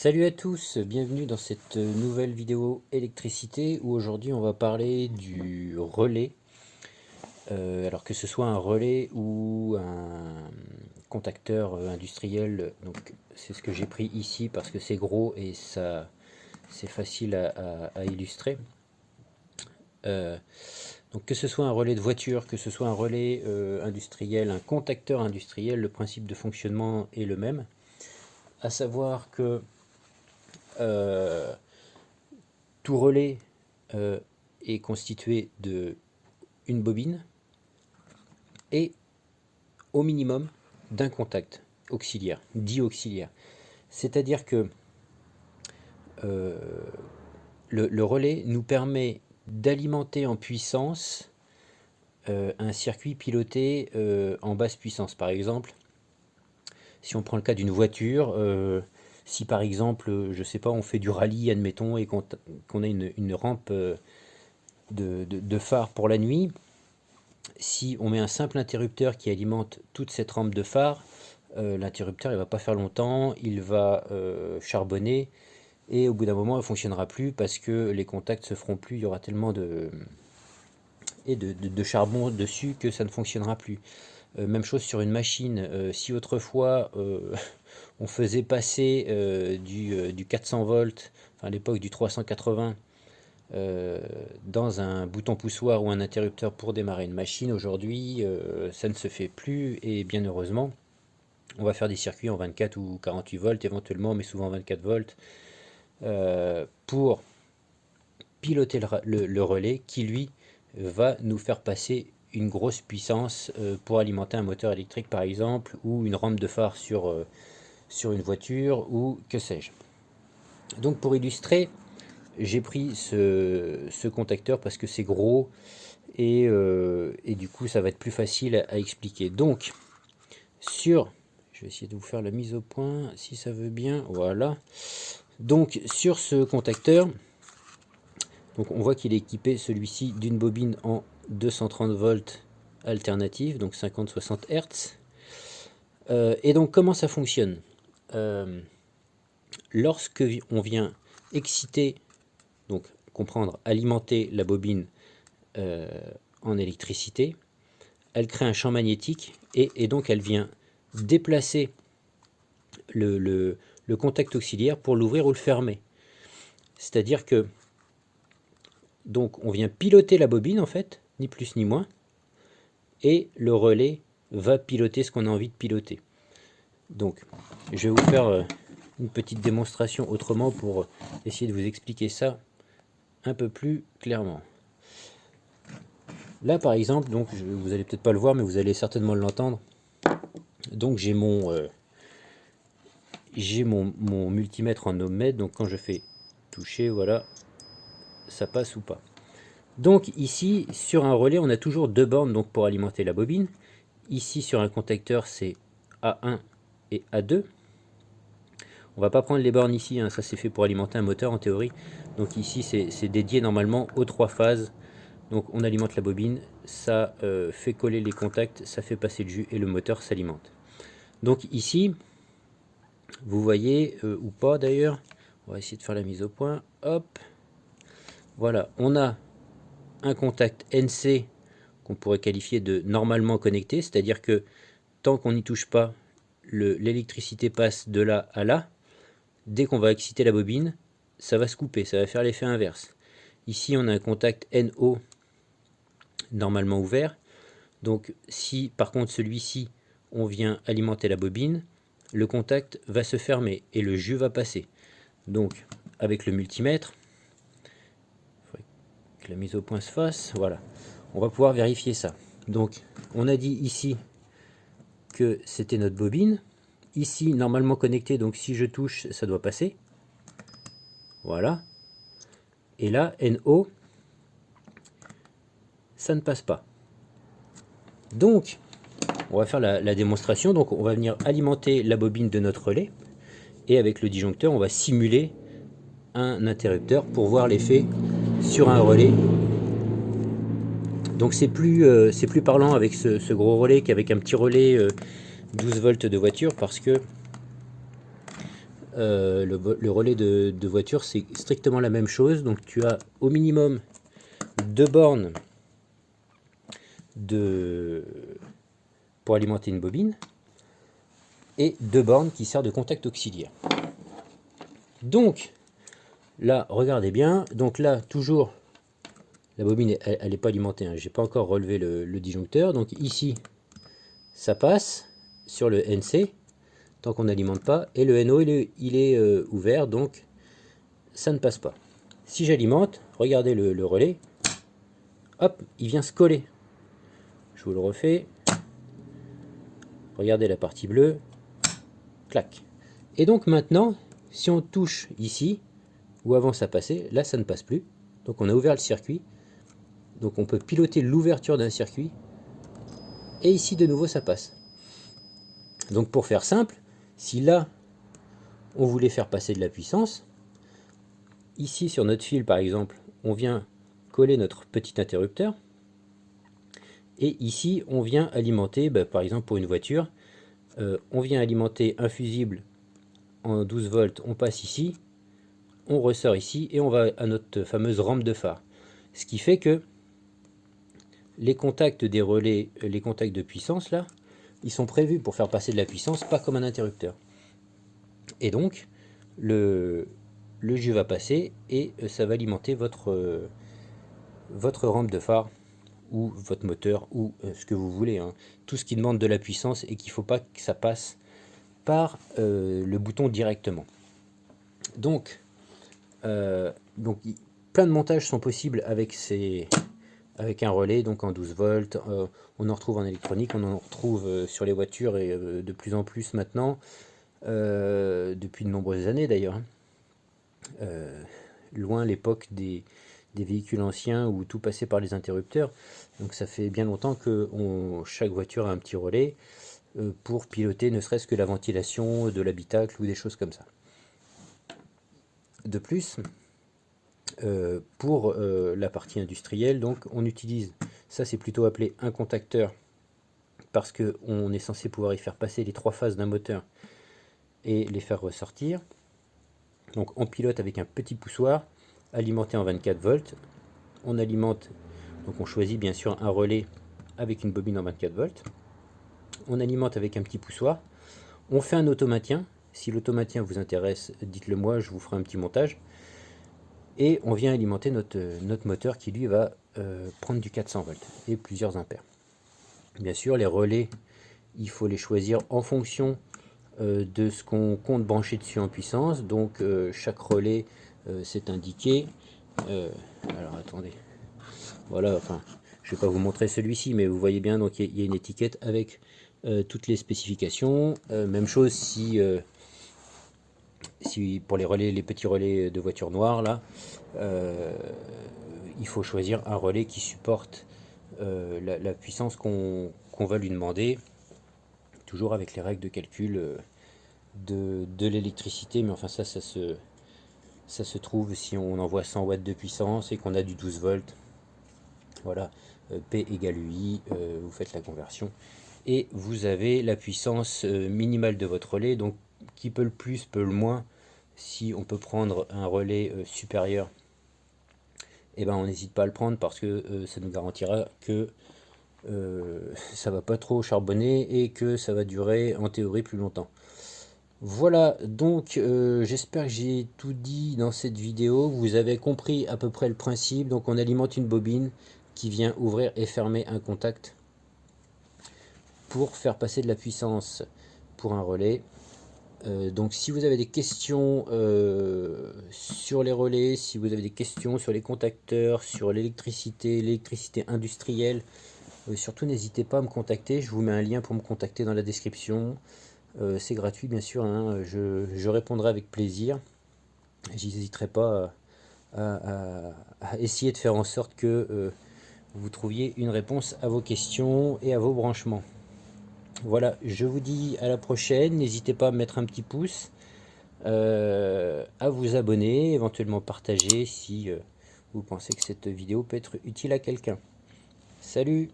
Salut à tous, bienvenue dans cette nouvelle vidéo électricité où aujourd'hui on va parler du relais. Alors que ce soit un relais ou un contacteur industriel, donc c'est ce que j'ai pris ici parce que c'est gros et ça c'est facile à illustrer. Donc que ce soit un relais de voiture, que ce soit un relais industriel, un contacteur industriel, le principe de fonctionnement est le même. À savoir que tout relais est constitué de une bobine et au minimum d'un contact auxiliaire, dit auxiliaire. C'est-à-dire que le relais nous permet d'alimenter en puissance un circuit piloté en basse puissance. Par exemple, si on prend le cas d'une voiture, si par exemple, je sais pas, on fait du rallye, admettons, et qu'on a une rampe de phare pour la nuit, si on met un simple interrupteur qui alimente toute cette rampe de phare, l'interrupteur il va pas faire longtemps, il va charbonner et au bout d'un moment il ne fonctionnera plus parce que les contacts se feront plus, il y aura tellement de charbon dessus que ça ne fonctionnera plus. Même chose sur une machine, si autrefois on faisait passer du 400 volts, enfin à l'époque du 380, dans un bouton poussoir ou un interrupteur pour démarrer une machine, aujourd'hui ça ne se fait plus et bien heureusement on va faire des circuits en 24 ou 48 volts éventuellement, mais souvent 24 volts pour piloter le relais qui lui va nous faire passer une grosse puissance pour alimenter un moteur électrique par exemple, ou une rampe de phare sur une voiture, ou que sais-je. Donc pour illustrer, j'ai pris ce contacteur parce que c'est gros et du coup ça va être plus facile à expliquer. Donc je vais essayer de vous faire la mise au point si ça veut bien, voilà. Donc sur ce contacteur, donc on voit qu'il est équipé celui-ci d'une bobine en 230 volts alternative, donc 50-60 Hz. Et donc comment ça fonctionne? Lorsque on vient exciter, donc comprendre, alimenter la bobine en électricité, elle crée un champ magnétique et donc elle vient déplacer le contact auxiliaire pour l'ouvrir ou le fermer. C'est-à-dire que donc on vient piloter la bobine en fait, ni plus ni moins, et le relais va piloter ce qu'on a envie de piloter. Donc je vais vous faire une petite démonstration autrement pour essayer de vous expliquer ça un peu plus clairement. Là par exemple, donc vous allez peut-être pas le voir mais vous allez certainement l'entendre. Donc j'ai mon multimètre en ohmmètre, donc quand je fais toucher, voilà, ça passe ou pas. Donc ici sur un relais on a toujours deux bornes donc pour alimenter la bobine. Ici sur un contacteur c'est A1 et A2. On va pas prendre les bornes ici, hein, ça c'est fait pour alimenter un moteur en théorie. Donc ici c'est dédié normalement aux trois phases. Donc on alimente la bobine, ça fait coller les contacts, ça fait passer le jus et le moteur s'alimente. Donc ici, vous voyez, ou pas d'ailleurs, on va essayer de faire la mise au point, hop, voilà, on a un contact NC qu'on pourrait qualifier de normalement connecté, c'est-à-dire que tant qu'on n'y touche pas, l'électricité passe de là à là. Dès qu'on va exciter la bobine, ça va se couper, ça va faire l'effet inverse. Ici on a un contact NO normalement ouvert, donc si par contre celui-ci on vient alimenter la bobine, le contact va se fermer et le jus va passer. Donc avec le multimètre, il faudrait que la mise au point se fasse, voilà, on va pouvoir vérifier ça. Donc on a dit ici que c'était notre bobine, ici normalement connecté, donc si je touche ça doit passer, voilà, et là NO ça ne passe pas. Donc on va faire la démonstration. Donc on va venir alimenter la bobine de notre relais et avec le disjoncteur on va simuler un interrupteur pour voir l'effet sur un relais. Donc c'est plus parlant avec ce gros relais qu'avec un petit relais 12 volts de voiture, parce que le relais de voiture, c'est strictement la même chose. Donc tu as au minimum 2 bornes pour alimenter une bobine et 2 bornes qui servent de contact auxiliaire. Donc là, regardez bien. Donc là, toujours, la bobine, elle n'est pas alimentée. Hein. J'ai pas encore relevé le disjoncteur. Donc ici, ça passe sur le NC tant qu'on n'alimente pas. Et le NO, il est ouvert, donc ça ne passe pas. Si j'alimente, regardez le relais. Hop, il vient se coller. Je vous le refais. Regardez la partie bleue. Clac. Et donc maintenant, si on touche ici, où avant ça passait, là ça ne passe plus. Donc on a ouvert le circuit. Donc on peut piloter l'ouverture d'un circuit. Et ici de nouveau ça passe. Donc pour faire simple, si là on voulait faire passer de la puissance, ici sur notre fil par exemple, on vient coller notre petit interrupteur. Et ici on vient alimenter, par exemple pour une voiture, on vient alimenter un fusible en 12 volts, on passe ici, on ressort ici et on va à notre fameuse rampe de phare. Ce qui fait que les contacts des relais, les contacts de puissance là, ils sont prévus pour faire passer de la puissance, pas comme un interrupteur. Et donc le jus va passer et ça va alimenter votre rampe de phare ou votre moteur ou ce que vous voulez. Hein. Tout ce qui demande de la puissance et qu'il ne faut pas que ça passe par le bouton directement. Donc plein de montages sont possibles avec un relais, donc en 12 volts. On en retrouve en électronique, on en retrouve sur les voitures et de plus en plus maintenant, depuis de nombreuses années d'ailleurs. Loin l'époque des véhicules anciens où tout passait par les interrupteurs. Donc ça fait bien longtemps que chaque voiture a un petit relais pour piloter ne serait-ce que la ventilation de l'habitacle ou des choses comme ça. De plus, pour la partie industrielle, donc on utilise, ça c'est plutôt appelé un contacteur, parce qu'on est censé pouvoir y faire passer les 3 phases d'un moteur et les faire ressortir. Donc on pilote avec un petit poussoir alimenté en 24 volts. On alimente, donc on choisit bien sûr un relais avec une bobine en 24 volts. On alimente avec un petit poussoir. On fait un automaintien. Si l'automaintien vous intéresse, dites-le moi, je vous ferai un petit montage. Et on vient alimenter notre moteur qui lui va prendre du 400 volts et plusieurs ampères. Bien sûr, les relais, il faut les choisir en fonction de ce qu'on compte brancher dessus en puissance. Donc chaque relais c'est indiqué. Alors attendez, voilà, enfin je vais pas vous montrer celui-ci, mais vous voyez bien, donc il y a une étiquette avec toutes les spécifications. Même chose si pour les relais, les petits relais de voiture noire là, il faut choisir un relais qui supporte la puissance qu'on va lui demander, toujours avec les règles de calcul de l'électricité, mais enfin ça se trouve si on envoie 100 watts de puissance et qu'on a du 12 volts. Voilà, P égale UI, vous faites la conversion et vous avez la puissance minimale de votre relais. Donc qui peut le plus, peut le moins. Si on peut prendre un relais supérieur, et ben on n'hésite pas à le prendre, parce que ça nous garantira que ça va pas trop charbonner et que ça va durer en théorie plus longtemps. Voilà, donc j'espère que j'ai tout dit dans cette vidéo. Vous avez compris à peu près le principe. Donc on alimente une bobine qui vient ouvrir et fermer un contact pour faire passer de la puissance pour un relais. Donc si vous avez des questions sur les relais, si vous avez des questions sur les contacteurs, sur l'électricité industrielle, surtout n'hésitez pas à me contacter. Je vous mets un lien pour me contacter dans la description. C'est gratuit bien sûr, hein. Je répondrai avec plaisir. J'hésiterai pas à essayer de faire en sorte que vous trouviez une réponse à vos questions et à vos branchements. Voilà, je vous dis à la prochaine. N'hésitez pas à mettre un petit pouce, à vous abonner, éventuellement partager si vous pensez que cette vidéo peut être utile à quelqu'un. Salut!